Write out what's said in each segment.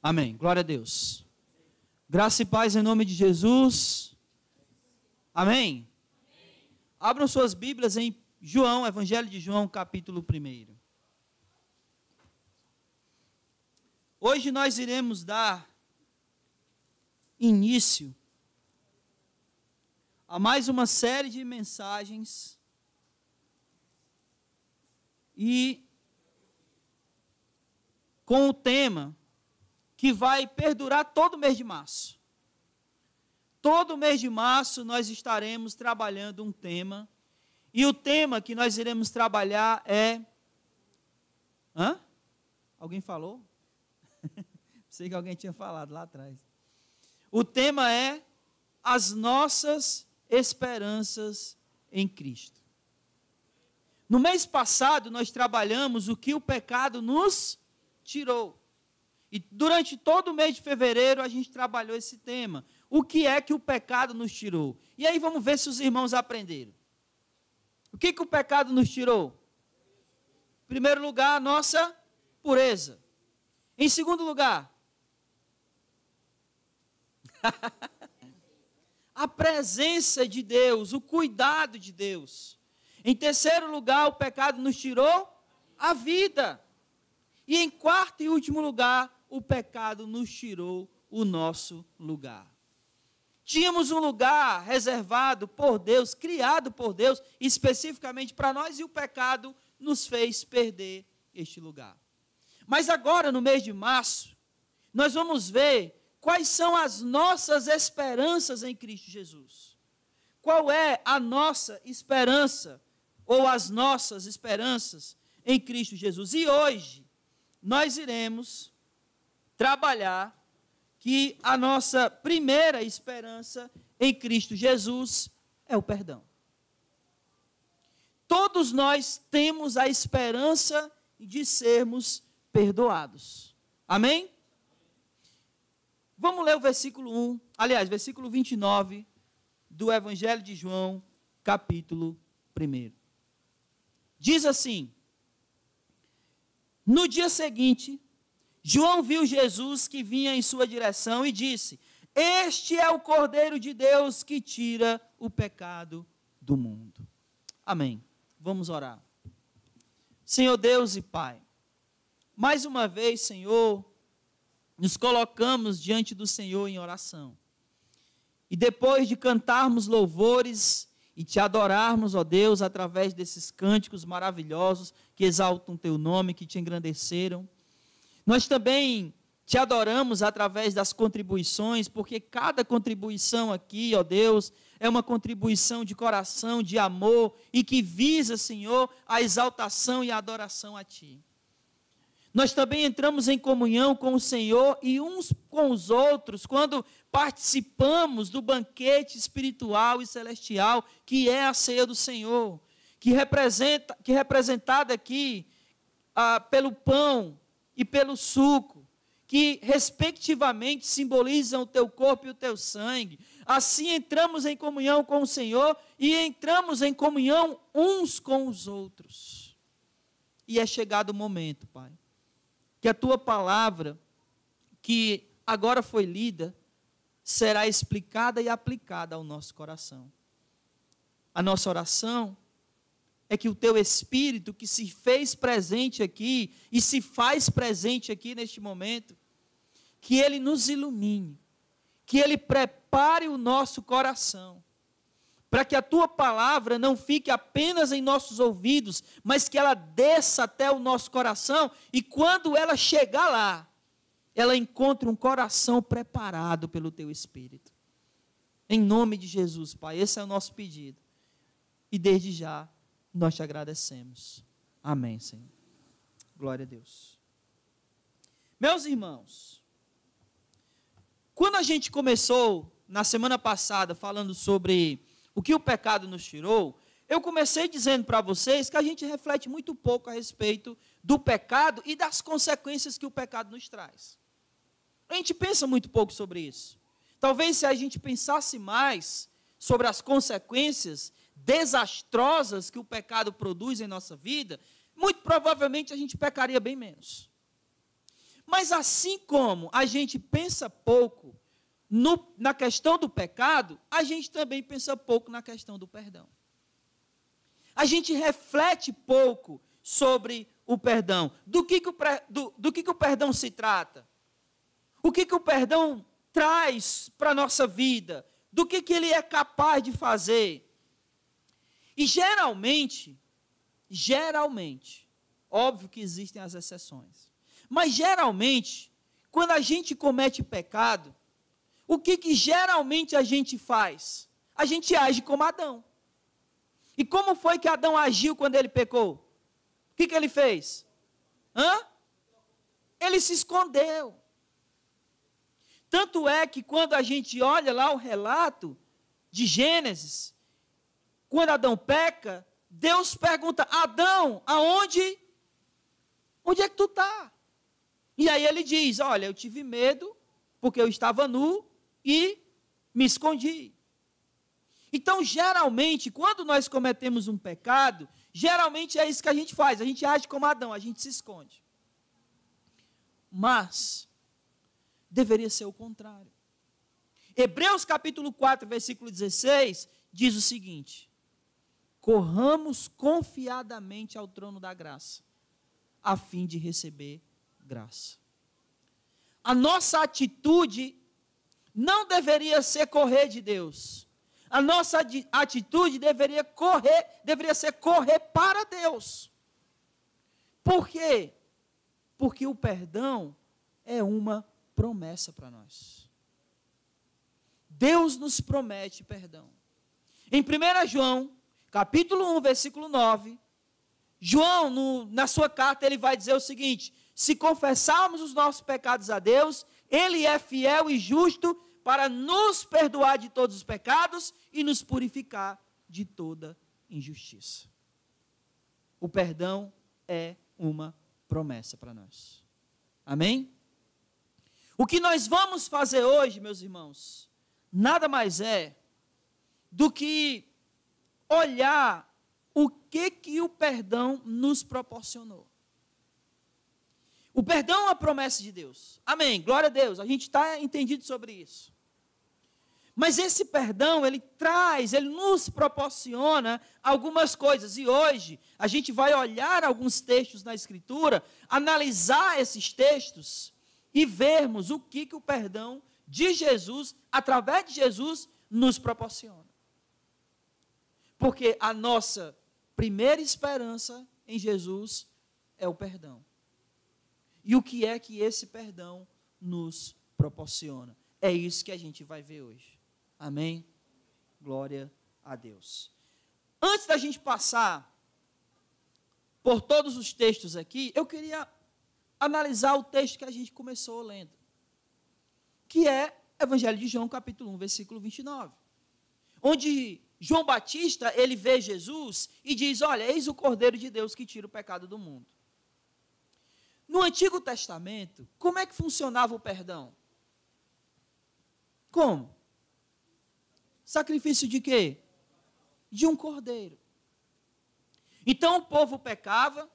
Amém. Glória a Deus. Graça e paz em nome de Jesus. Amém. Abram suas Bíblias em João, Evangelho de João, capítulo 1. Hoje nós iremos dar início a mais uma série de mensagens e com o tema que vai perdurar todo o mês de março. Todo o mês de março nós estaremos trabalhando um tema, e o tema que nós iremos trabalhar é... Alguém falou? Sei que alguém tinha falado lá atrás. O tema é as nossas esperanças em Cristo. No mês passado nós trabalhamos o que o pecado nos tirou. E durante todo o mês de fevereiro a gente trabalhou esse tema. O que é que o pecado nos tirou? E aí vamos ver se os irmãos aprenderam. O que o pecado nos tirou? Em primeiro lugar, a nossa pureza. Em segundo lugar, a presença de Deus, o cuidado de Deus. Em terceiro lugar, o pecado nos tirou a vida. E em quarto e último lugar, o pecado nos tirou o nosso lugar. Tínhamos um lugar reservado por Deus, criado por Deus, especificamente para nós, e o pecado nos fez perder este lugar. Mas agora, no mês de março, nós vamos ver quais são as nossas esperanças em Cristo Jesus. Qual é a nossa esperança, ou as nossas esperanças em Cristo Jesus. E hoje, nós iremos trabalhar que a nossa primeira esperança em Cristo Jesus é o perdão. Todos nós temos a esperança de sermos perdoados. Amém? Vamos ler o versículo 29 do Evangelho de João, capítulo 1. Diz assim: no dia seguinte, João viu Jesus que vinha em sua direção e disse: este é o Cordeiro de Deus que tira o pecado do mundo. Amém. Vamos orar. Senhor Deus e Pai, mais uma vez, Senhor, nos colocamos diante do Senhor em oração. E depois de cantarmos louvores e te adorarmos, ó Deus, através desses cânticos maravilhosos que exaltam teu nome, que te engrandeceram, nós também te adoramos através das contribuições, porque cada contribuição aqui, ó Deus, é uma contribuição de coração, de amor, e que visa, Senhor, a exaltação e a adoração a Ti. Nós também entramos em comunhão com o Senhor e uns com os outros, quando participamos do banquete espiritual e celestial, que é a ceia do Senhor, que representada aqui pelo pão e pelo suco, que respectivamente simbolizam o teu corpo e o teu sangue. Assim entramos em comunhão com o Senhor e entramos em comunhão uns com os outros. E é chegado o momento, Pai, que a tua palavra, que agora foi lida, será explicada e aplicada ao nosso coração. A nossa oração é que o teu Espírito, que se fez presente aqui e se faz presente aqui neste momento, que ele nos ilumine, que ele prepare o nosso coração, para que a tua palavra não fique apenas em nossos ouvidos, mas que ela desça até o nosso coração, e quando ela chegar lá, ela encontre um coração preparado pelo teu Espírito. Em nome de Jesus, Pai, esse é o nosso pedido. E desde já, nós te agradecemos. Amém, Senhor. Glória a Deus. Meus irmãos, quando a gente começou, na semana passada, falando sobre o que o pecado nos tirou, eu comecei dizendo para vocês que a gente reflete muito pouco a respeito do pecado e das consequências que o pecado nos traz. A gente pensa muito pouco sobre isso. Talvez se a gente pensasse mais sobre as consequências desastrosas que o pecado produz em nossa vida, muito provavelmente a gente pecaria bem menos. Mas assim como a gente pensa pouco na questão do pecado, a gente também pensa pouco na questão do perdão. A gente reflete pouco sobre o perdão. Do que o perdão se trata? O que o perdão traz para a nossa vida? Do que ele é capaz de fazer? E geralmente, óbvio que existem as exceções, mas geralmente, quando a gente comete pecado, o que geralmente a gente faz? A gente age como Adão. E como foi que Adão agiu quando ele pecou? O que ele fez? Ele se escondeu. Tanto é que quando a gente olha lá o relato de Gênesis, quando Adão peca, Deus pergunta: Adão, aonde? Onde é que tu está? E aí ele diz: olha, eu tive medo, porque eu estava nu e me escondi. Então, geralmente, quando nós cometemos um pecado, geralmente é isso que a gente faz, a gente age como Adão, a gente se esconde. Mas deveria ser o contrário. Hebreus capítulo 4, versículo 16, diz o seguinte: corramos confiadamente ao trono da graça, a fim de receber graça. A nossa atitude não deveria ser correr de Deus. A nossa atitude deveria ser correr para Deus. Por quê? Porque o perdão é uma promessa para nós. Deus nos promete perdão. Em 1 João, capítulo 1, versículo 9, João, na sua carta, ele vai dizer o seguinte: se confessarmos os nossos pecados a Deus, Ele é fiel e justo para nos perdoar de todos os pecados e nos purificar de toda injustiça. O perdão é uma promessa para nós. Amém? O que nós vamos fazer hoje, meus irmãos, nada mais é do que olhar o que o perdão nos proporcionou. O perdão é uma promessa de Deus. Amém, glória a Deus, a gente está entendido sobre isso. Mas esse perdão, ele nos proporciona algumas coisas. E hoje, a gente vai olhar alguns textos na Escritura, analisar esses textos e vermos o que o perdão de Jesus, através de Jesus, nos proporciona. Porque a nossa primeira esperança em Jesus é o perdão. E o que é que esse perdão nos proporciona? É isso que a gente vai ver hoje. Amém? Glória a Deus. Antes da gente passar por todos os textos aqui, eu queria analisar o texto que a gente começou lendo, que é Evangelho de João, capítulo 1, versículo 29, onde João Batista, ele vê Jesus e diz: olha, eis o Cordeiro de Deus que tira o pecado do mundo. No Antigo Testamento, como é que funcionava o perdão? Como? Sacrifício de quê? De um cordeiro. Então o povo pecava,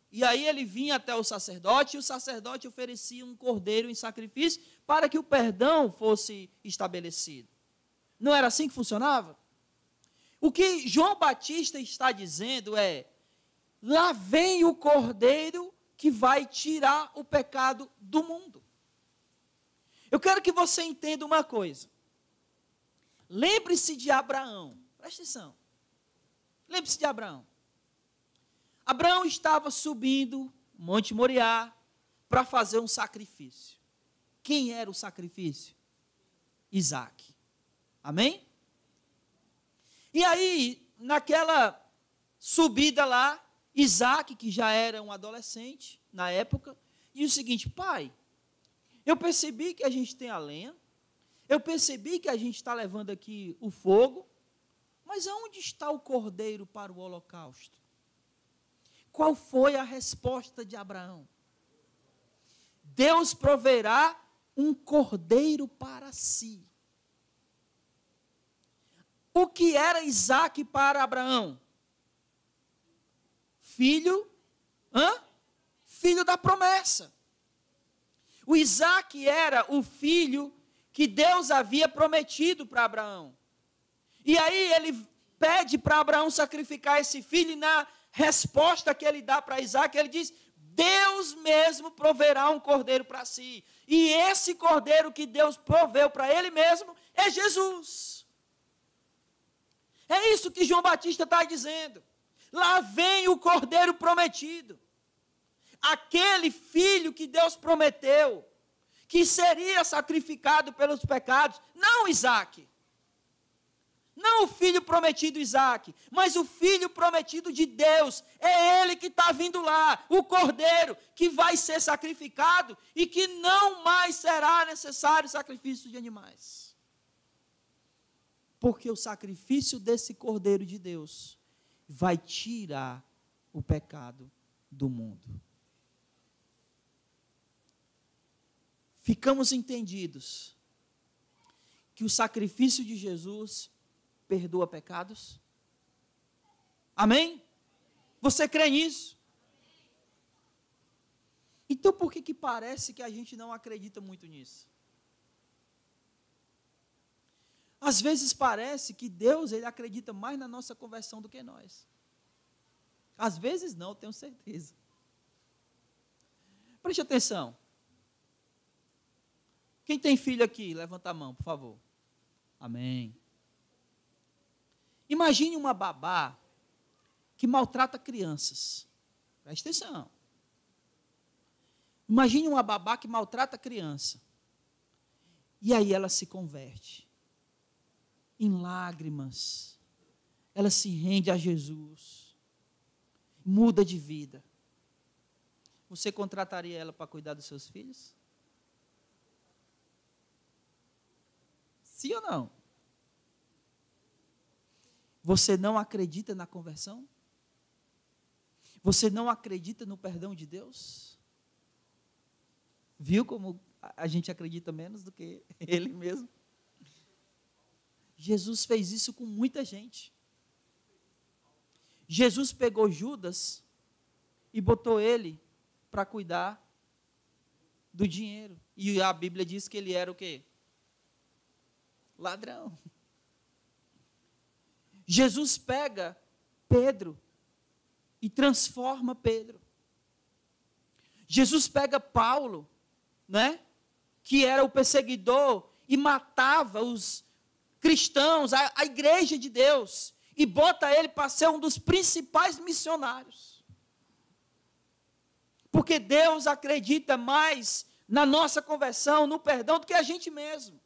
e aí ele vinha até o sacerdote, e o sacerdote oferecia um cordeiro em sacrifício para que o perdão fosse estabelecido. Não era assim que funcionava? O que João Batista está dizendo é: lá vem o cordeiro que vai tirar o pecado do mundo. Eu quero que você entenda uma coisa. Lembre-se de Abraão. Presta atenção. Lembre-se de Abraão. Abraão estava subindo Monte Moriá para fazer um sacrifício. Quem era o sacrifício? Isaac. Amém? E aí, naquela subida lá, Isaac, que já era um adolescente na época, disse o seguinte: pai, eu percebi que a gente tem a lenha, eu percebi que a gente está levando aqui o fogo, mas aonde está o cordeiro para o holocausto? Qual foi a resposta de Abraão? Deus proverá um cordeiro para si. O que era Isaac para Abraão? Filho da promessa. O Isaac era o filho que Deus havia prometido para Abraão. E aí ele pede para Abraão sacrificar esse filho, e na resposta que ele dá para Isaac, ele diz: Deus mesmo proverá um cordeiro para si. E esse cordeiro que Deus proveu para ele mesmo é Jesus. É isso que João Batista está dizendo. Lá vem o cordeiro prometido. Aquele filho que Deus prometeu, que seria sacrificado pelos pecados. Não Isaac. Não o filho prometido Isaac, mas o filho prometido de Deus. É ele que está vindo lá, o cordeiro que vai ser sacrificado e que não mais será necessário sacrifício de animais. Porque o sacrifício desse cordeiro de Deus vai tirar o pecado do mundo. Ficamos entendidos que o sacrifício de Jesus perdoa pecados? Amém? Você crê nisso? Então por que parece que a gente não acredita muito nisso? Às vezes parece que Deus, ele acredita mais na nossa conversão do que nós. Às vezes não, tenho certeza. Preste atenção. Quem tem filho aqui, levanta a mão, por favor. Amém. Imagine uma babá que maltrata crianças. Preste atenção. Imagine uma babá que maltrata criança. E aí ela se converte. Em lágrimas. Ela se rende a Jesus. Muda de vida. Você contrataria ela para cuidar dos seus filhos? Sim ou não? Você não acredita na conversão? Você não acredita no perdão de Deus? Viu como a gente acredita menos do que Ele mesmo? Jesus fez isso com muita gente. Jesus pegou Judas e botou ele para cuidar do dinheiro. E a Bíblia diz que ele era o quê? Ladrão. Jesus pega Pedro e transforma Pedro. Jesus pega Paulo, né, que era o perseguidor e matava os cristãos, a igreja de Deus, e bota ele para ser um dos principais missionários. Porque Deus acredita mais na nossa conversão, no perdão, do que a gente mesmo.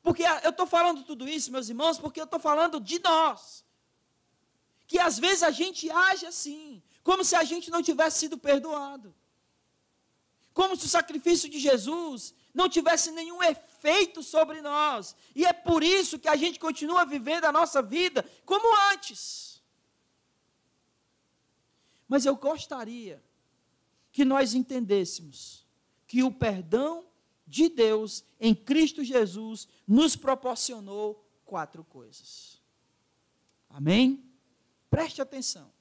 Porque eu estou falando tudo isso, meus irmãos, porque eu estou falando de nós. Que às vezes a gente age assim, como se a gente não tivesse sido perdoado. Como se o sacrifício de Jesus não tivesse nenhum efeito sobre nós. E é por isso que a gente continua vivendo a nossa vida como antes. Mas eu gostaria que nós entendêssemos que o perdão de Deus em Cristo Jesus nos proporcionou 4 coisas. Amém? Preste atenção.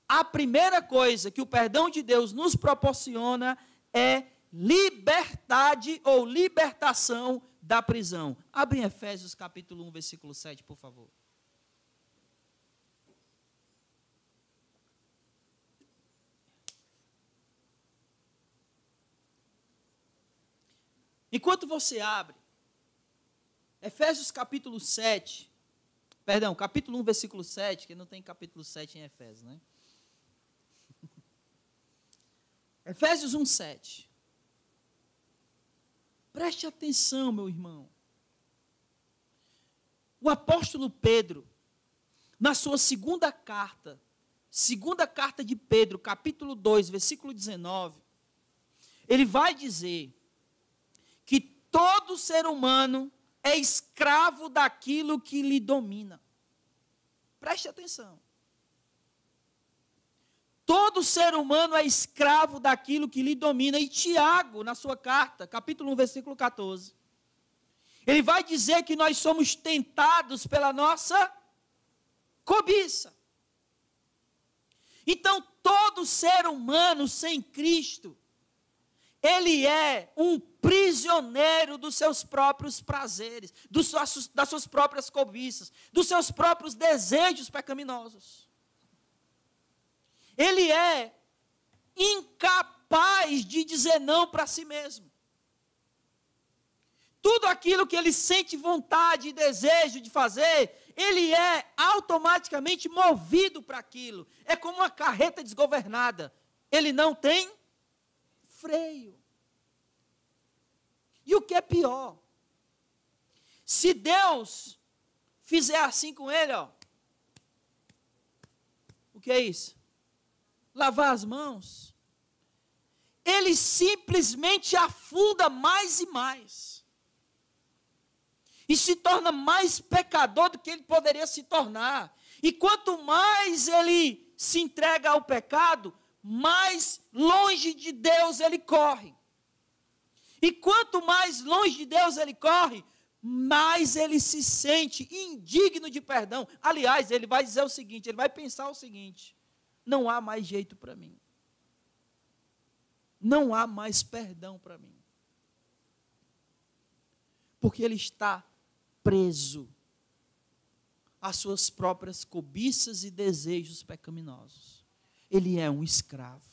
A primeira coisa que o perdão de Deus nos proporciona é liberdade ou libertação da prisão. Abre em Efésios capítulo 1, versículo 7, por favor. Enquanto você abre, Efésios capítulo 7, perdão, capítulo 1, versículo 7, que não tem capítulo 7 em Efésios, né? Efésios 1, 7. Preste atenção, meu irmão. O apóstolo Pedro, na sua segunda carta de Pedro, capítulo 2, versículo 19, ele vai dizer que todo ser humano é escravo daquilo que lhe domina. Preste atenção. Todo ser humano é escravo daquilo que lhe domina. E Tiago, na sua carta, capítulo 1, versículo 14, ele vai dizer que nós somos tentados pela nossa cobiça. Então, todo ser humano sem Cristo ele é um prisioneiro dos seus próprios prazeres, das suas próprias cobiças, dos seus próprios desejos pecaminosos. Ele é incapaz de dizer não para si mesmo. Tudo aquilo que ele sente vontade e desejo de fazer, ele é automaticamente movido para aquilo. É como uma carreta desgovernada. Ele não tem freio. E o que é pior? Se Deus fizer assim com ele, ó, o que é isso? Lavar as mãos. Ele simplesmente afunda mais e mais. E se torna mais pecador do que ele poderia se tornar. E quanto mais ele se entrega ao pecado, mais longe de Deus ele corre. E quanto mais longe de Deus ele corre, mais ele se sente indigno de perdão. Aliás, ele vai dizer o seguinte, ele vai pensar o seguinte: não há mais jeito para mim. Não há mais perdão para mim. Porque ele está preso às suas próprias cobiças e desejos pecaminosos. Ele é um escravo.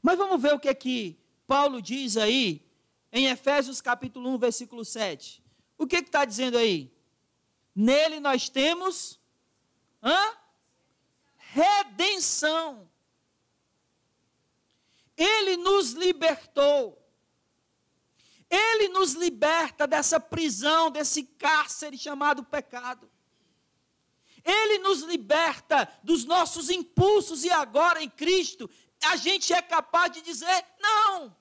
Mas vamos ver o que é que Paulo diz aí, em Efésios capítulo 1, versículo 7. O que está dizendo aí? Nele nós temos redenção. Ele nos libertou. Ele nos liberta dessa prisão, desse cárcere chamado pecado. Ele nos liberta dos nossos impulsos e agora em Cristo, a gente é capaz de dizer não.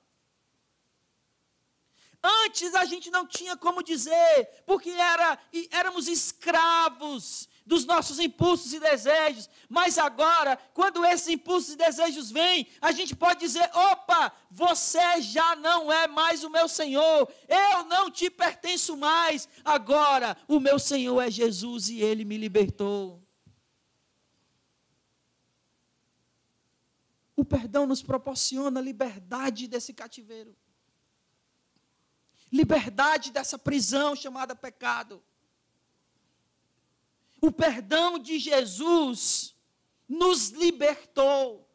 Antes a gente não tinha como dizer, porque éramos escravos dos nossos impulsos e desejos, mas agora, quando esses impulsos e desejos vêm, a gente pode dizer, opa, você já não é mais o meu Senhor, eu não te pertenço mais, agora o meu Senhor é Jesus e Ele me libertou. O perdão nos proporciona liberdade desse cativeiro, liberdade dessa prisão chamada pecado. O perdão de Jesus nos libertou.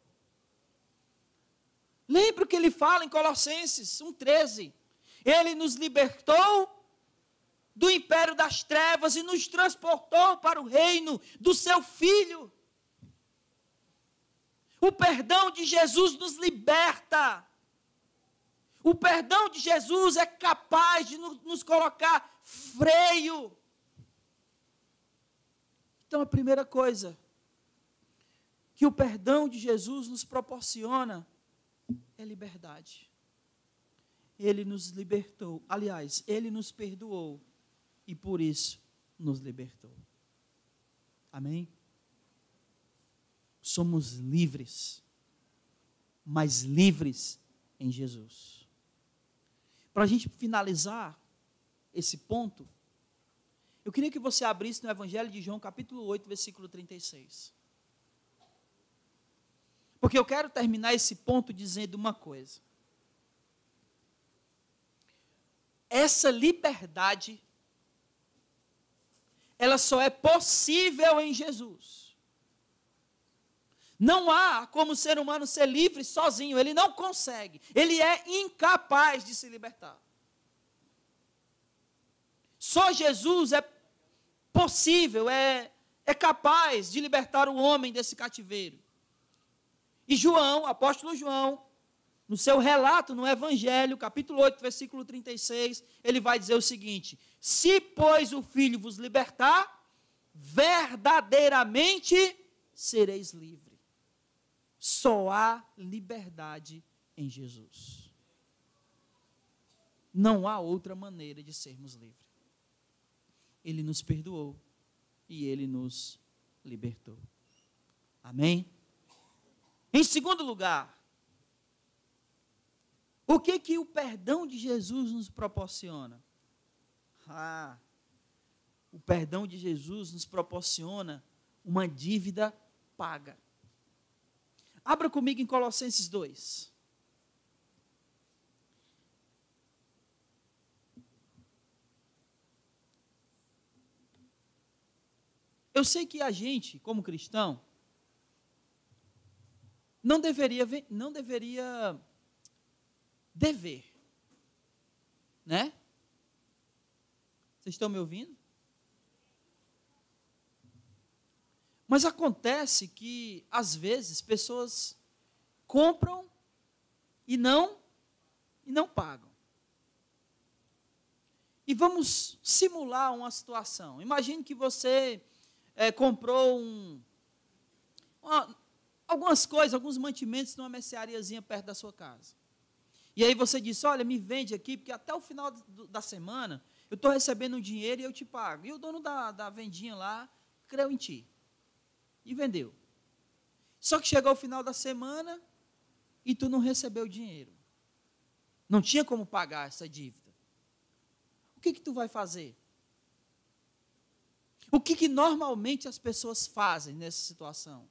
Lembra o que ele fala em Colossenses 1,13? Ele nos libertou do império das trevas e nos transportou para o reino do seu Filho. O perdão de Jesus nos liberta. O perdão de Jesus é capaz de nos colocar freio. Então, a primeira coisa que o perdão de Jesus nos proporciona é liberdade. Ele nos libertou. Aliás, Ele nos perdoou e por isso nos libertou. Amém? Somos livres, mas livres em Jesus. Para a gente finalizar esse ponto, eu queria que você abrisse no Evangelho de João, capítulo 8, versículo 36. Porque eu quero terminar esse ponto dizendo uma coisa. Essa liberdade, ela só é possível em Jesus. Não há como o ser humano ser livre sozinho, ele não consegue, ele é incapaz de se libertar. Só Jesus é possível, é capaz de libertar o homem desse cativeiro. E João, apóstolo João, no seu relato no Evangelho, capítulo 8, versículo 36, ele vai dizer o seguinte: se, pois, o Filho vos libertar, verdadeiramente sereis livres. Só há liberdade em Jesus. Não há outra maneira de sermos livres. Ele nos perdoou e Ele nos libertou. Amém? Em segundo lugar, o que o perdão de Jesus nos proporciona? O perdão de Jesus nos proporciona uma dívida paga. Abra comigo em Colossenses 2. Eu sei que a gente, como cristão, não deveria dever, né? Vocês estão me ouvindo? Mas acontece que, às vezes, pessoas compram e não pagam. E vamos simular uma situação. Imagine que você comprou algumas coisas, alguns mantimentos numa merceariazinha perto da sua casa. E aí você disse, olha, me vende aqui, porque até o final da semana eu estou recebendo um dinheiro e eu te pago. E o dono da vendinha lá creu em ti. E vendeu. Só que chegou o final da semana e tu não recebeu o dinheiro. Não tinha como pagar essa dívida. O que tu vai fazer? O que normalmente as pessoas fazem nessa situação?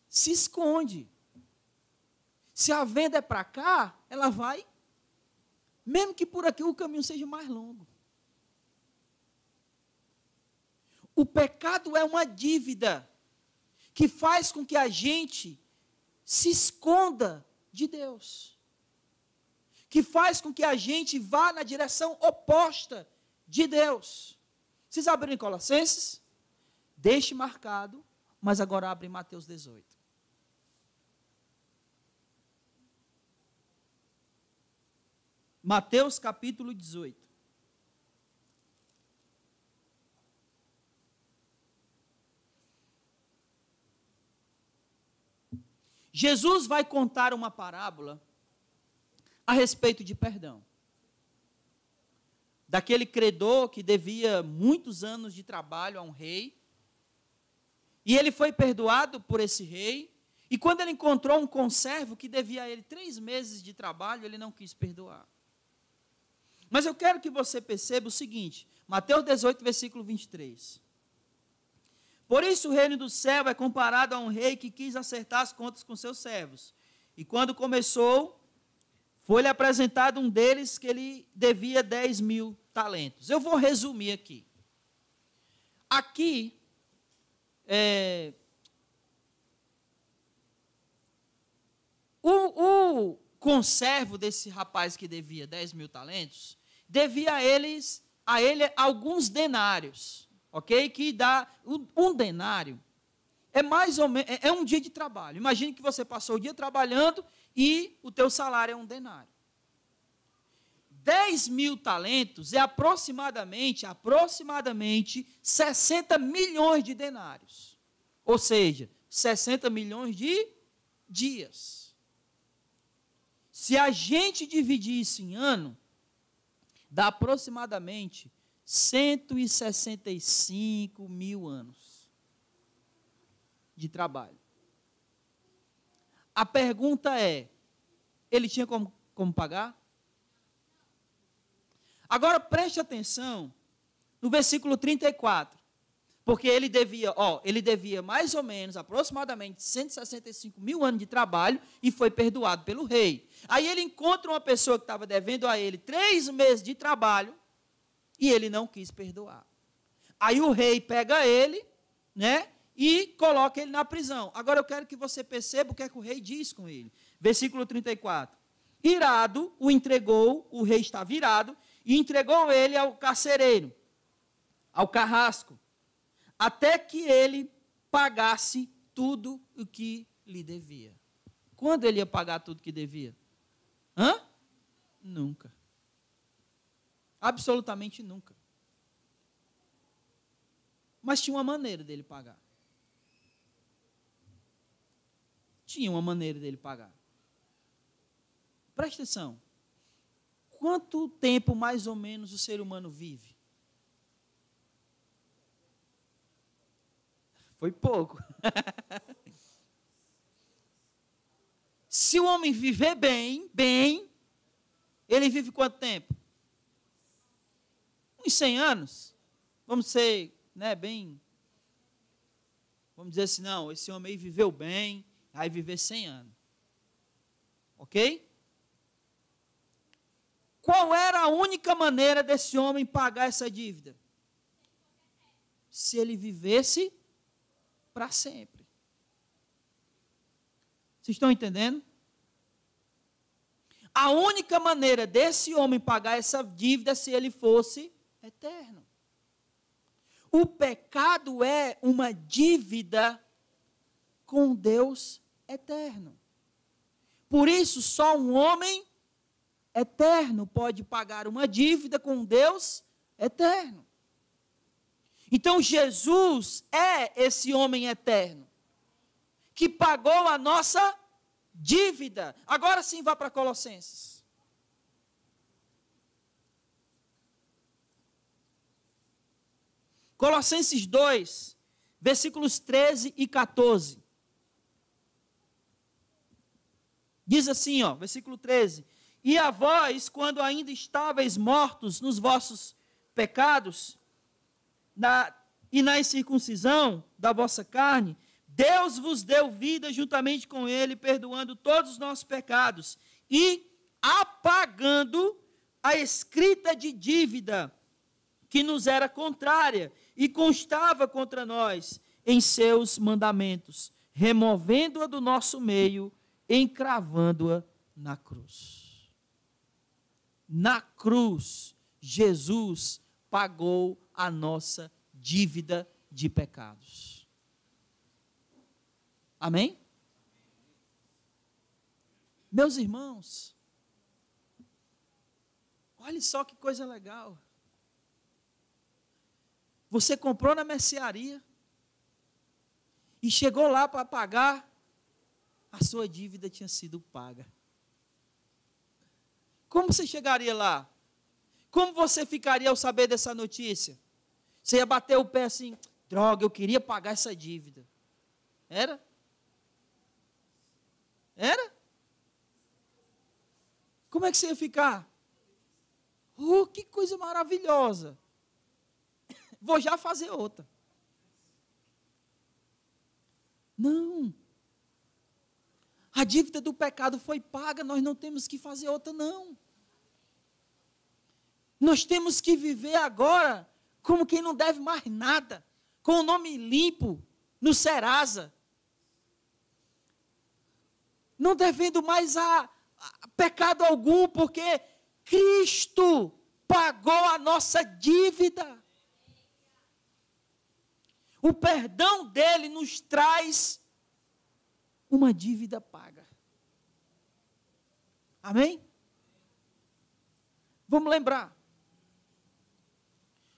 Se esconde. Se a venda é para cá, ela vai, mesmo que por aqui o caminho seja mais longo. O pecado é uma dívida que faz com que a gente se esconda de Deus, que faz com que a gente vá na direção oposta de Deus. Vocês abriram em Colossenses? Deixe marcado, mas agora abre em Mateus 18. Mateus capítulo 18. Jesus vai contar uma parábola a respeito de perdão. Daquele credor que devia muitos anos de trabalho a um rei, e ele foi perdoado por esse rei, e quando ele encontrou um conservo que devia a ele 3 meses de trabalho, ele não quis perdoar. Mas eu quero que você perceba o seguinte, Mateus 18, versículo 23. Por isso o reino do céu é comparado a um rei que quis acertar as contas com seus servos. E quando começou, foi-lhe apresentado um deles que ele devia 10.000 talentos. Eu vou resumir aqui. Aqui, o conservo desse rapaz que devia 10.000 talentos, devia a ele alguns denários, ok? Que dá um denário, é mais ou menos, é um dia de trabalho. Imagine que você passou o dia trabalhando e o teu salário é um denário. 10.000 talentos é aproximadamente 60 milhões de denários. Ou seja, 60 milhões de dias. Se a gente dividir isso em ano, dá aproximadamente 165 mil anos de trabalho. A pergunta é, ele tinha como pagar? Agora preste atenção no versículo 34, porque ele devia mais ou menos, aproximadamente 165 mil anos de trabalho e foi perdoado pelo rei. Aí ele encontra uma pessoa que estava devendo a ele 3 meses de trabalho e ele não quis perdoar. Aí o rei pega ele, né, e coloca ele na prisão. Agora eu quero que você perceba o que é que o rei diz com ele. Versículo 34. Irado, o entregou, o rei estava irado, e entregou ele ao carcereiro, ao carrasco, até que ele pagasse tudo o que lhe devia. Quando ele ia pagar tudo que devia? Nunca. Absolutamente nunca. Mas tinha uma maneira dele pagar. Tinha uma maneira dele pagar. Presta atenção. Quanto tempo, mais ou menos, o ser humano vive? Foi pouco. Se o homem viver bem, ele vive quanto tempo? Uns 100 anos. Vamos ser, né, bem... Vamos dizer assim, não, esse homem aí viveu bem, vai viver 100 anos. Ok? Qual era a única maneira desse homem pagar essa dívida? Se ele vivesse para sempre. Vocês estão entendendo? A única maneira desse homem pagar essa dívida é se ele fosse eterno. O pecado é uma dívida com Deus eterno. Por isso, só um homem eterno pode pagar uma dívida com Deus eterno. Então, Jesus é esse homem eterno que pagou a nossa dívida. Agora sim, vá para Colossenses. Colossenses 2, versículos 13 e 14. Diz assim, versículo 13: E a vós, quando ainda estáveis mortos nos vossos pecados, e na incircuncisão da vossa carne, Deus vos deu vida juntamente com ele, perdoando todos os nossos pecados e apagando a escrita de dívida que nos era contrária e constava contra nós em seus mandamentos, removendo-a do nosso meio, encravando-a na cruz. Na cruz, Jesus pagou a nossa dívida de pecados. Amém? Meus irmãos, olha só que coisa legal. Você comprou na mercearia e chegou lá para pagar, a sua dívida tinha sido paga. Como você chegaria lá? Como você ficaria ao saber dessa notícia? Você ia bater o pé assim, droga, eu queria pagar essa dívida. Era? Era? Como é que você ia ficar? Oh, que coisa maravilhosa. Vou já fazer outra. Não. A dívida do pecado foi paga, nós não temos que fazer outra, não. Nós temos que viver agora como quem não deve mais nada, com o nome limpo no Serasa. Não devendo mais a pecado algum, porque Cristo pagou a nossa dívida. O perdão dele nos traz uma dívida paga. Amém? Vamos lembrar.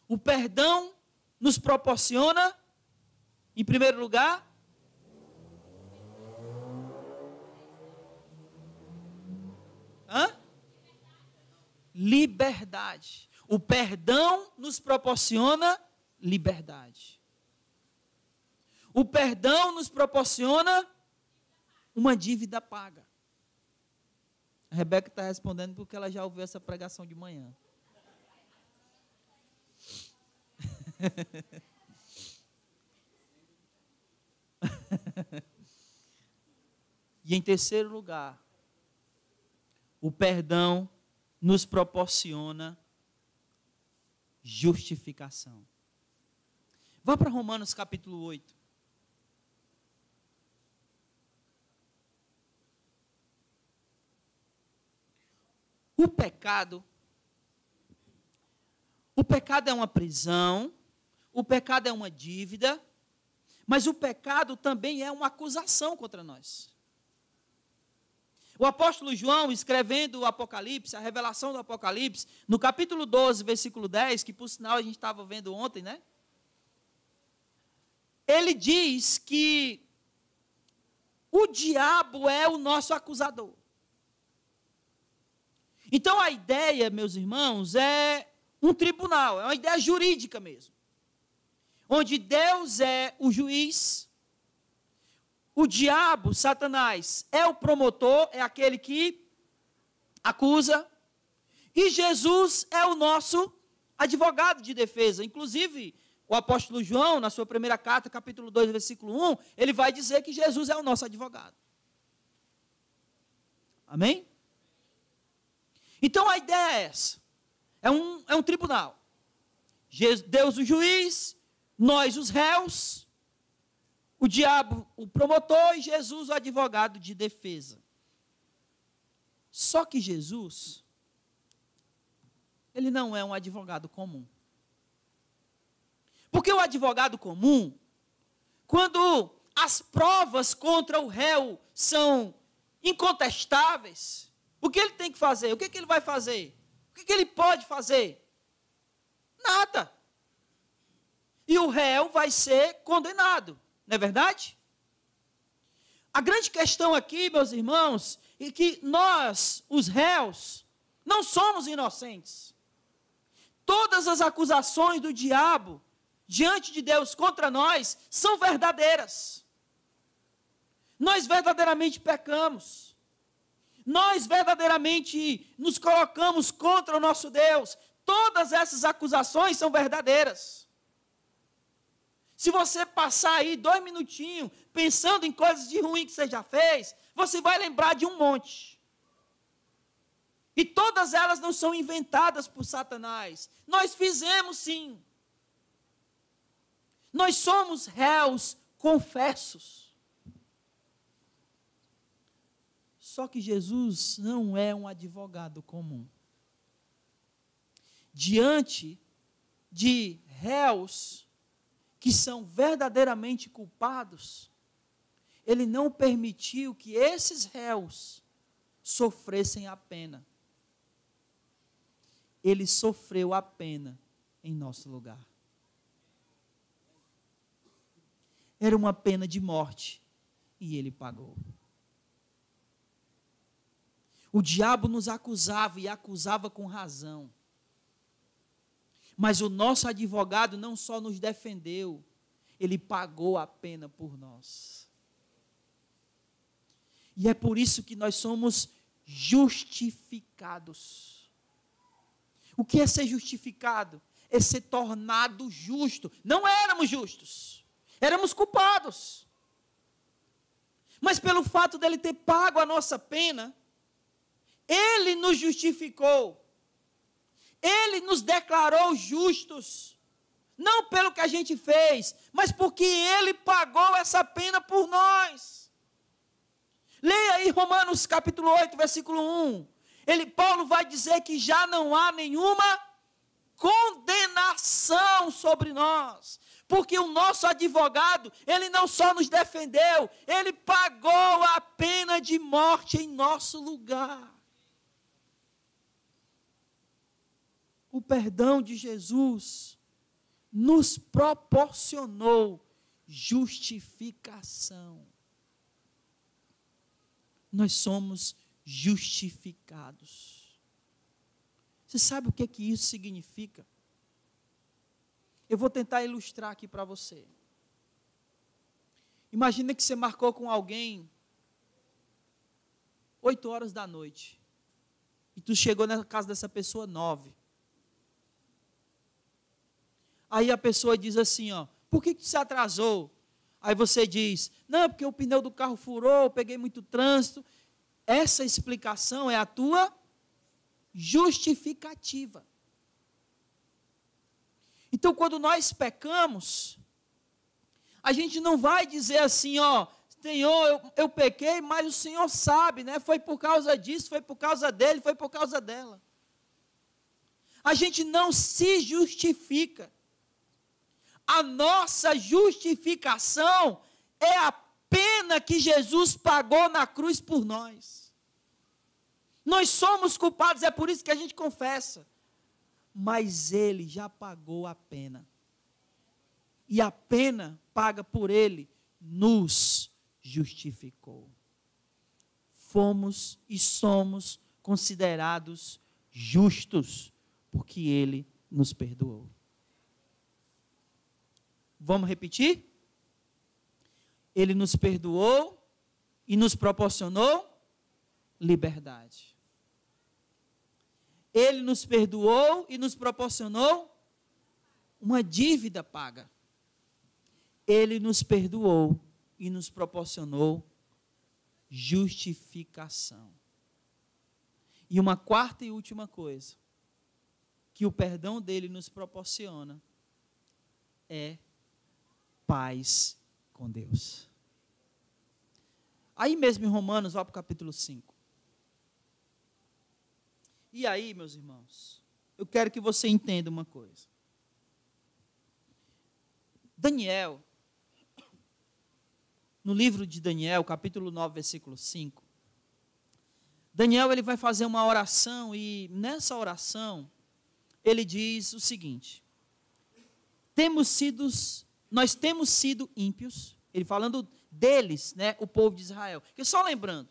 O perdão nos proporciona, em primeiro lugar, liberdade. O perdão nos proporciona liberdade. O perdão nos proporciona uma dívida paga. A Rebeca está respondendo porque ela já ouviu essa pregação de manhã. E em terceiro lugar, o perdão nos proporciona justificação. Vá para Romanos capítulo 8. O pecado é uma prisão, o pecado é uma dívida, mas o pecado também é uma acusação contra nós. O apóstolo João, escrevendo o Apocalipse, a revelação do Apocalipse, no capítulo 12, versículo 10, que por sinal a gente estava vendo ontem, né? Ele diz que o diabo é o nosso acusador. Então a ideia, meus irmãos, é um tribunal, é uma ideia jurídica mesmo. Onde Deus é o juiz, o diabo, Satanás, é o promotor, é aquele que acusa, e Jesus é o nosso advogado de defesa. Inclusive, o apóstolo João, na sua primeira carta, capítulo 2, versículo 1, ele vai dizer que Jesus é o nosso advogado. Amém? Então a ideia é essa. É um tribunal. Deus o juiz, nós os réus, o diabo o promotor e Jesus o advogado de defesa. Só que Jesus, ele não é um advogado comum. Porque o advogado comum, quando as provas contra o réu são incontestáveis, o que ele tem que fazer? O que ele vai fazer? O que ele pode fazer? Nada. E o réu vai ser condenado, não é verdade? A grande questão aqui, meus irmãos, é que nós, os réus, não somos inocentes. Todas as acusações do diabo diante de Deus contra nós são verdadeiras. Nós verdadeiramente pecamos. Nós verdadeiramente nos colocamos contra o nosso Deus. Todas essas acusações são verdadeiras. Se você passar aí 2 minutinhos pensando em coisas de ruim que você já fez, você vai lembrar de um monte. E todas elas não são inventadas por Satanás. Nós fizemos sim. Nós somos réus confessos. Só que Jesus não é um advogado comum. Diante de réus que são verdadeiramente culpados, ele não permitiu que esses réus sofressem a pena. Ele sofreu a pena em nosso lugar. Era uma pena de morte e ele pagou. O diabo nos acusava e acusava com razão. Mas o nosso advogado não só nos defendeu, ele pagou a pena por nós. E é por isso que nós somos justificados. O que é ser justificado? É ser tornado justo. Não éramos justos, éramos culpados. Mas pelo fato dele ter pago a nossa pena, ele nos justificou. Ele nos declarou justos. Não pelo que a gente fez, mas porque ele pagou essa pena por nós. Leia aí Romanos capítulo 8, versículo 1. Paulo vai dizer que já não há nenhuma condenação sobre nós. Porque o nosso advogado, ele não só nos defendeu, ele pagou a pena de morte em nosso lugar. O perdão de Jesus nos proporcionou justificação. Nós somos justificados. Você sabe o que isso significa? Eu vou tentar ilustrar aqui para você. Imagina que você marcou com alguém 8 horas da noite. E tu chegou na casa dessa pessoa 9. Aí a pessoa diz assim, por que você atrasou? Aí você diz, não, porque o pneu do carro furou, eu peguei muito trânsito. Essa explicação é a tua justificativa. Então, quando nós pecamos, a gente não vai dizer assim, Senhor, eu pequei, mas o Senhor sabe, né? Foi por causa disso, foi por causa dele, foi por causa dela. A gente não se justifica. A nossa justificação é a pena que Jesus pagou na cruz por nós. Nós somos culpados, é por isso que a gente confessa. Mas ele já pagou a pena. E a pena paga por ele nos justificou. Fomos e somos considerados justos, porque ele nos perdoou. Vamos repetir? Ele nos perdoou e nos proporcionou liberdade. Ele nos perdoou e nos proporcionou uma dívida paga. Ele nos perdoou e nos proporcionou justificação. E uma quarta e última coisa que o perdão dele nos proporciona é paz com Deus. Aí mesmo em Romanos, vá para o capítulo 5. E aí, meus irmãos, eu quero que você entenda uma coisa. Daniel, no livro de Daniel, capítulo 9, versículo 5, Daniel ele vai fazer uma oração e nessa oração ele diz o seguinte: nós temos sido ímpios, ele falando deles, né, o povo de Israel. Porque só lembrando,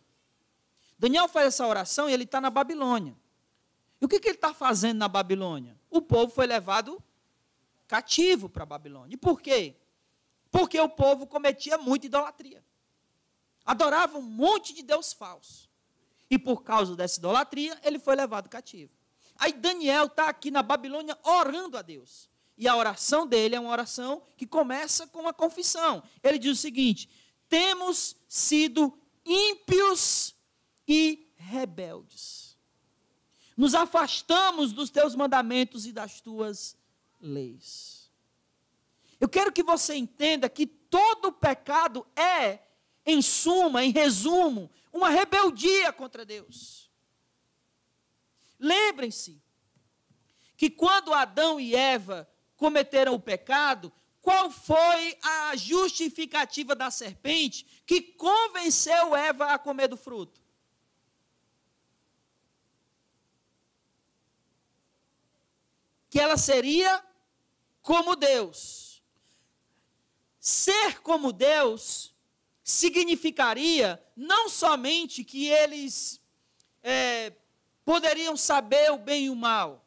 Daniel faz essa oração e ele está na Babilônia. E o que ele está fazendo na Babilônia? O povo foi levado cativo para a Babilônia. E por quê? Porque o povo cometia muita idolatria. Adorava um monte de Deus falso. E por causa dessa idolatria, ele foi levado cativo. Aí Daniel está aqui na Babilônia orando a Deus. E a oração dele é uma oração que começa com uma confissão. Ele diz o seguinte: temos sido ímpios e rebeldes. Nos afastamos dos teus mandamentos e das tuas leis. Eu quero que você entenda que todo pecado é, em suma, em resumo, uma rebeldia contra Deus. Lembrem-se que quando Adão e Eva cometeram o pecado, qual foi a justificativa da serpente que convenceu Eva a comer do fruto? Que ela seria como Deus. Ser como Deus significaria não somente que eles poderiam saber o bem e o mal,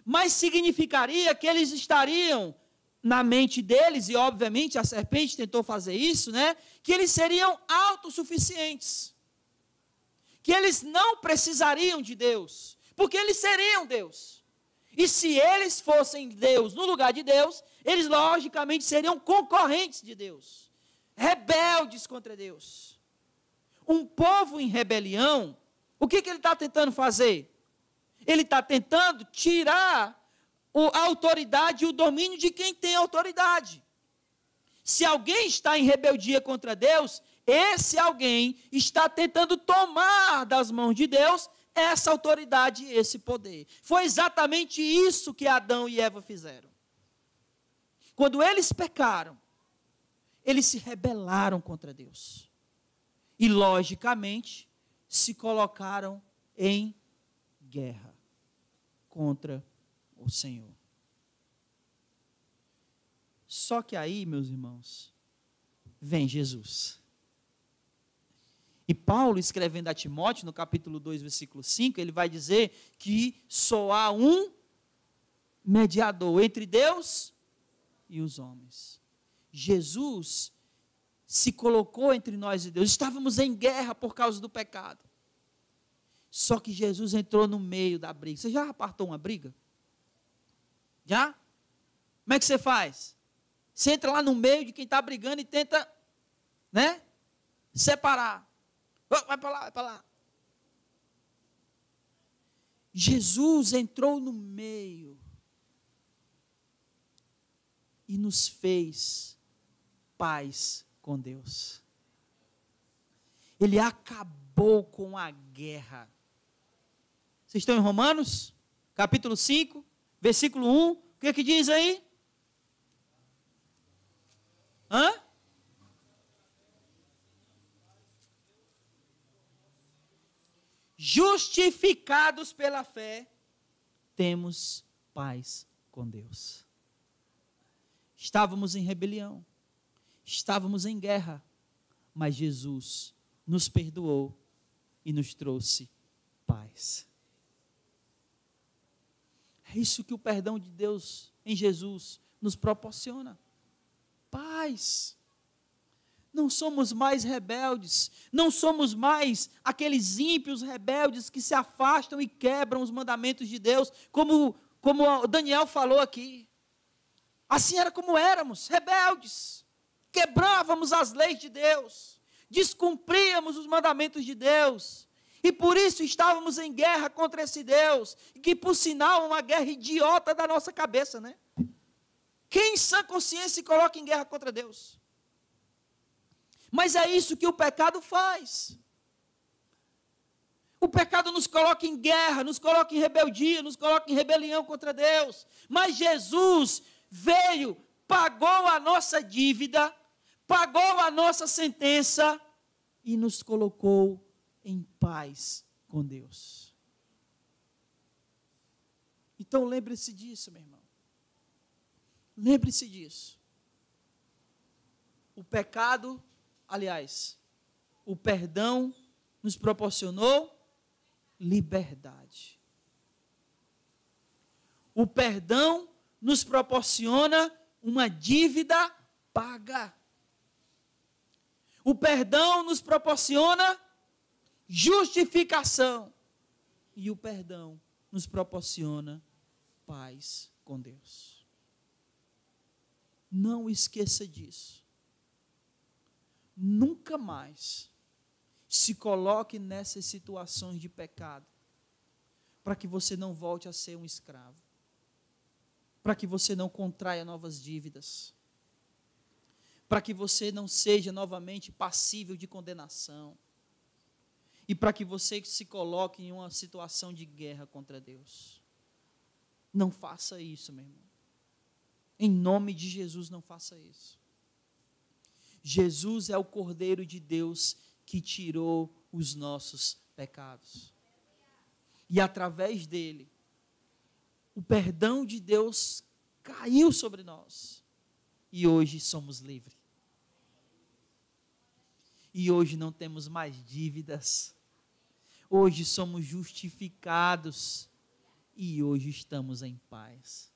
mas significaria que eles estariam na mente deles, e obviamente a serpente tentou fazer isso, né? Que eles seriam autossuficientes, que eles não precisariam de Deus, porque eles seriam Deus. E se eles fossem Deus no lugar de Deus, eles logicamente seriam concorrentes de Deus, rebeldes contra Deus. Um povo em rebelião, o que ele está tentando fazer? Ele está tentando tirar a autoridade e o domínio de quem tem autoridade. Se alguém está em rebeldia contra Deus, esse alguém está tentando tomar das mãos de Deus essa autoridade e esse poder. Foi exatamente isso que Adão e Eva fizeram. Quando eles pecaram, eles se rebelaram contra Deus. E, logicamente, se colocaram em guerra contra o Senhor. Só que aí, meus irmãos, vem Jesus. E Paulo, escrevendo a Timóteo, no capítulo 2, versículo 5, ele vai dizer que só há um mediador entre Deus e os homens. Jesus se colocou entre nós e Deus. Estávamos em guerra por causa do pecado. Só que Jesus entrou no meio da briga. Você já apartou uma briga? Já? Como é que você faz? Você entra lá no meio de quem está brigando e tenta, né, separar. Vai para lá, vai para lá. Jesus entrou no meio e nos fez paz com Deus. Ele acabou com a guerra. Vocês estão em Romanos, capítulo 5, versículo 1, o que diz aí? Justificados pela fé, temos paz com Deus. Estávamos em rebelião, estávamos em guerra, mas Jesus nos perdoou e nos trouxe paz. É isso que o perdão de Deus em Jesus nos proporciona. Paz. Não somos mais rebeldes, não somos mais aqueles ímpios rebeldes que se afastam e quebram os mandamentos de Deus, como Daniel falou aqui. Assim era como éramos, rebeldes, quebrávamos as leis de Deus, descumpríamos os mandamentos de Deus, E por isso estávamos em guerra contra esse Deus, que por sinal é uma guerra idiota da nossa cabeça, né? Quem em sã consciência se coloca em guerra contra Deus? Mas é isso que o pecado faz. O pecado nos coloca em guerra, nos coloca em rebeldia, nos coloca em rebelião contra Deus. Mas Jesus veio, pagou a nossa dívida, pagou a nossa sentença e nos colocou em paz com Deus. Então lembre-se disso, meu irmão. Lembre-se disso. O pecado, aliás, o perdão nos proporcionou liberdade. O perdão nos proporciona uma dívida paga. O perdão nos proporciona justificação. E o perdão nos proporciona paz com Deus. Não esqueça disso. Nunca mais se coloque nessas situações de pecado, para que você não volte a ser um escravo, para que você não contraia novas dívidas, para que você não seja novamente passível de condenação, e para que você se coloque em uma situação de guerra contra Deus. Não faça isso, meu irmão. Em nome de Jesus, não faça isso. Jesus é o Cordeiro de Deus que tirou os nossos pecados. E através dele, o perdão de Deus caiu sobre nós. E hoje somos livres. E hoje não temos mais dívidas. Hoje somos justificados. E hoje estamos em paz.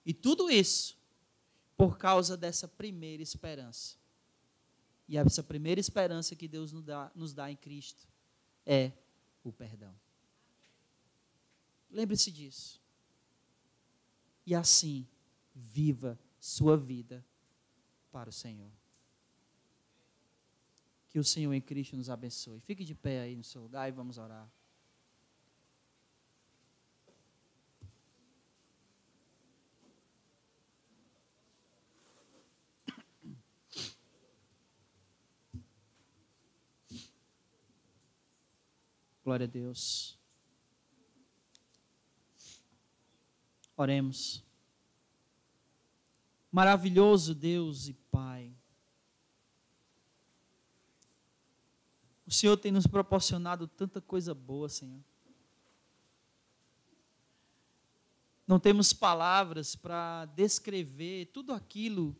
E tudo isso por causa dessa primeira esperança. E essa primeira esperança que Deus nos dá em Cristo é o perdão. Lembre-se disso. E assim, viva sua vida para o Senhor. Que o Senhor em Cristo nos abençoe. Fique de pé aí no seu lugar e vamos orar. Glória a Deus. Oremos. Maravilhoso Deus e Pai, o Senhor tem nos proporcionado tanta coisa boa, Senhor. Não temos palavras para descrever tudo aquilo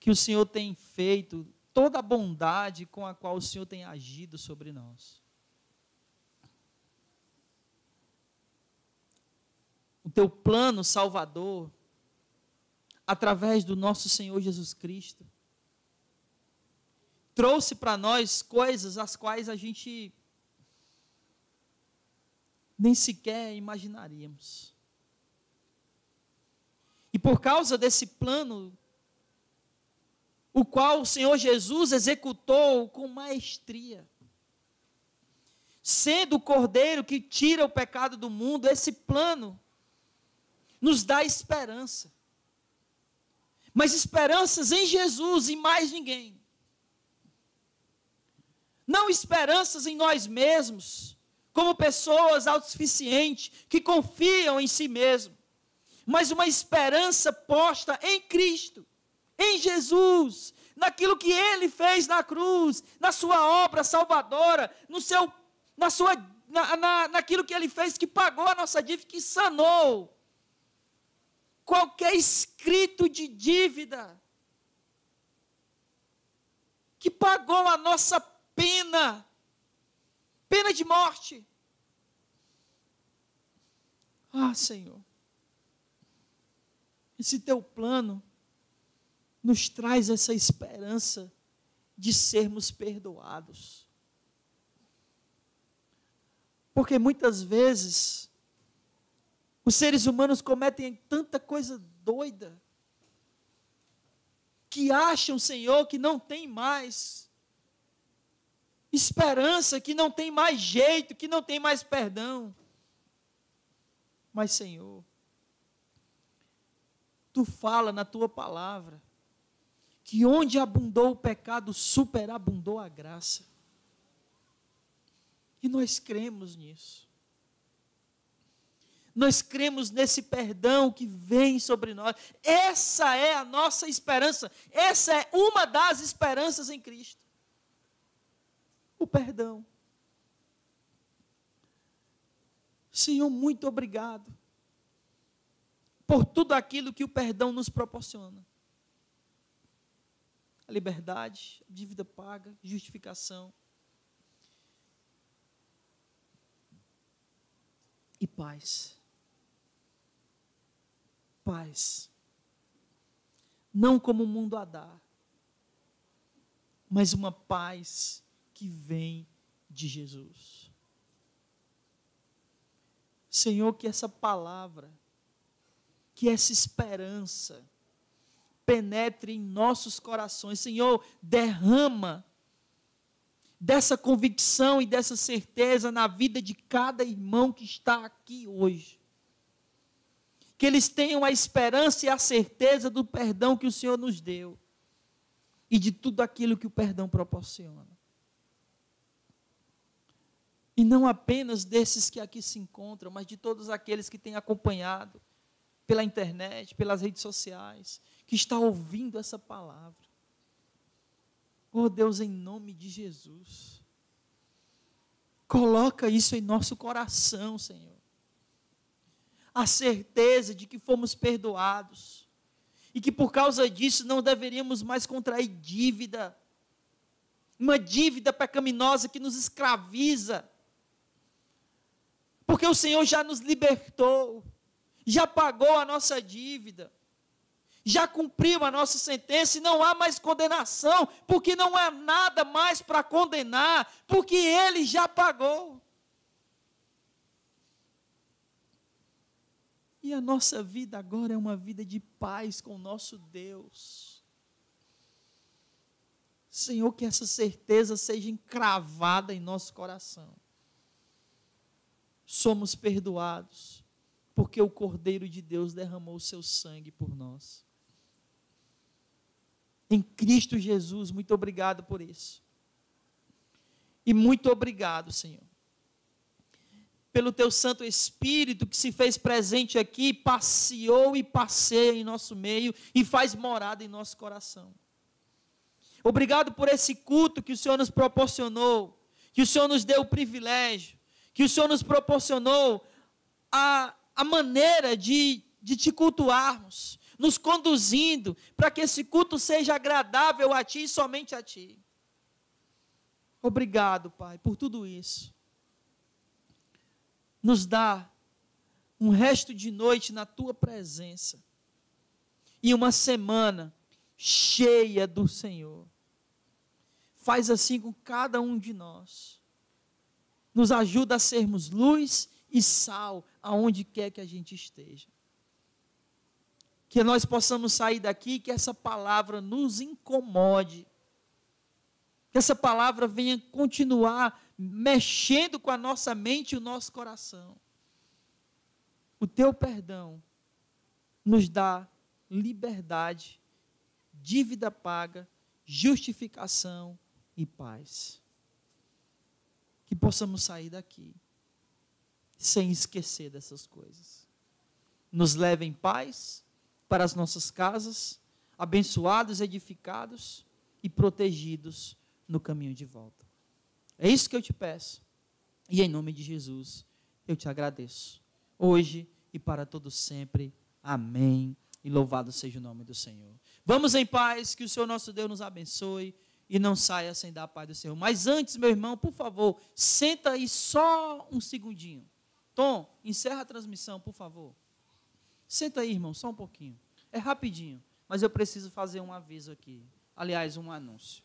que o Senhor tem feito, toda a bondade com a qual o Senhor tem agido sobre nós. O teu plano salvador, através do nosso Senhor Jesus Cristo, trouxe para nós coisas as quais a gente nem sequer imaginaríamos. E por causa desse plano, o qual o Senhor Jesus executou com maestria, sendo o Cordeiro que tira o pecado do mundo, esse plano nos dá esperança. Mas esperanças em Jesus e mais ninguém. Não esperanças em nós mesmos, como pessoas autossuficientes, que confiam em si mesmos. Mas uma esperança posta em Cristo, em Jesus, naquilo que Ele fez na cruz, na sua obra salvadora, naquilo que Ele fez, que pagou a nossa dívida, que sanou qualquer escrito de dívida, que pagou a nossa pena de morte. Ah, Senhor, esse teu plano nos traz essa esperança de sermos perdoados. Porque muitas vezes os seres humanos cometem tanta coisa doida, que acham, Senhor, que não tem mais esperança que não tem mais jeito, que não tem mais perdão. Mas, Senhor, Tu fala na Tua palavra que onde abundou o pecado, superabundou a graça. E nós cremos nisso. Nós cremos nesse perdão que vem sobre nós. Essa é a nossa esperança. Essa é uma das esperanças em Cristo. O perdão. Senhor, muito obrigado por tudo aquilo que o perdão nos proporciona. A liberdade, a dívida paga, justificação. E paz. Paz. Não como o mundo a dar, mas uma paz que vem de Jesus. Senhor, que essa palavra, que essa esperança penetre em nossos corações. Senhor, derrama dessa convicção e dessa certeza na vida de cada irmão que está aqui hoje. Que eles tenham a esperança e a certeza do perdão que o Senhor nos deu e de tudo aquilo que o perdão proporciona. E não apenas desses que aqui se encontram, mas de todos aqueles que têm acompanhado pela internet, pelas redes sociais, que está ouvindo essa palavra. Oh Deus, em nome de Jesus, coloca isso em nosso coração, Senhor. A certeza de que fomos perdoados e que por causa disso não deveríamos mais contrair dívida, uma dívida pecaminosa que nos escraviza, porque o Senhor já nos libertou, já pagou a nossa dívida, já cumpriu a nossa sentença e não há mais condenação, porque não há nada mais para condenar, porque Ele já pagou. E a nossa vida agora é uma vida de paz com o nosso Deus. Senhor, que essa certeza seja encravada em nosso coração. Somos perdoados, porque o Cordeiro de Deus derramou o seu sangue por nós. Em Cristo Jesus, muito obrigado por isso. E muito obrigado, Senhor, pelo Teu Santo Espírito que se fez presente aqui, passeou e passeia em nosso meio e faz morada em nosso coração. Obrigado por esse culto que o Senhor nos proporcionou, que o Senhor nos deu o privilégio, que o Senhor nos proporcionou a maneira de Te cultuarmos, nos conduzindo para que esse culto seja agradável a Ti e somente a Ti. Obrigado, Pai, por tudo isso. Nos dá um resto de noite na Tua presença e uma semana cheia do Senhor. Faz assim com cada um de nós. Nos ajuda a sermos luz e sal aonde quer que a gente esteja. Que nós possamos sair daqui, que essa palavra nos incomode. Que essa palavra venha continuar mexendo com a nossa mente e o nosso coração. O Teu perdão nos dá liberdade, dívida paga, justificação e paz. Que possamos sair daqui sem esquecer dessas coisas. Nos leve em paz para as nossas casas, abençoados, edificados e protegidos no caminho de volta. É isso que eu Te peço. E em nome de Jesus, eu Te agradeço. Hoje e para todos sempre. Amém. E louvado seja o nome do Senhor. Vamos em paz, que o Senhor nosso Deus nos abençoe e não saia sem dar a paz do Senhor. Mas antes, meu irmão, por favor, senta aí só um segundinho. Tom, encerra a transmissão, por favor. Senta aí, irmão, só um pouquinho. É rapidinho, mas eu preciso fazer um aviso aqui. Aliás, um anúncio.